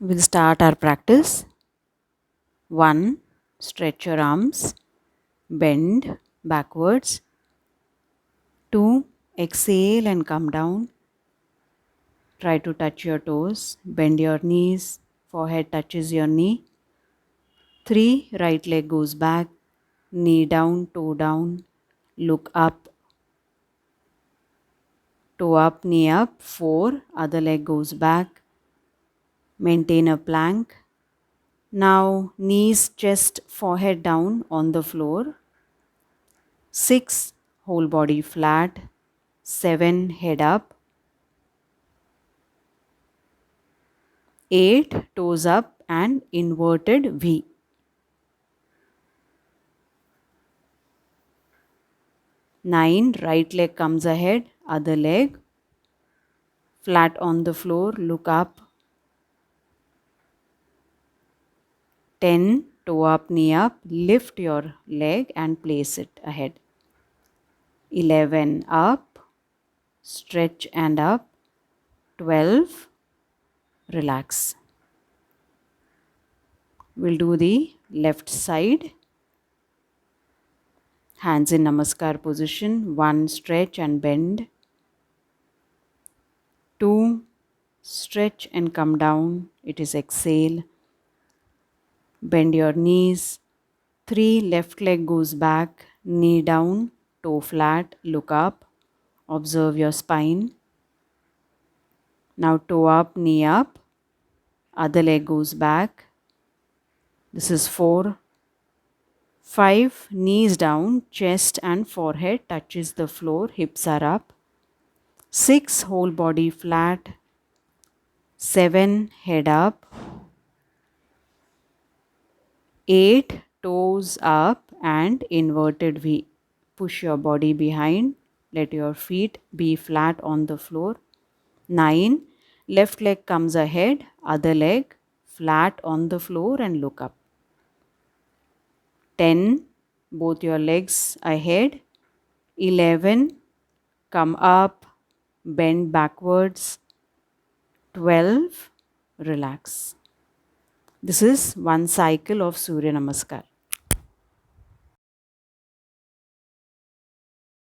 We'll start our practice. 1. Stretch your arms, bend backwards. 2. Exhale and come down. Try to touch your toes, bend your knees, forehead touches your knee. 3. Right leg goes back, knee down, toe down, look up, toe up, knee up. 4. Other leg goes back, maintain a plank. Now knees, chest, forehead down on the floor. 6. Whole body flat. 7. Head up. 8. Toes up and inverted V. 9. Right leg comes ahead, other leg flat on the floor, look up. 10. Toe up, knee up, lift your leg and place it ahead. 11. Up, stretch and up. 12. Relax. We'll do the left side. Hands in Namaskar position. 1. Stretch and bend. 2. Stretch and come down. It is exhale. Bend your knees. 3. Left leg goes back, knee down, toe flat, look up. Observe your spine. Now toe up, knee up. Other leg goes back. This is 4. 5. Knees down, chest and forehead touches the floor, hips are up. 6. Whole body flat. 7. Head up. 8. Toes up and inverted V. Push your body behind. Let your feet be flat on the floor. 9. Left leg comes ahead, other leg flat on the floor and look up. 10. Both your legs ahead. 11. Come up, bend backwards. 12. Relax. This is one cycle of Surya Namaskar.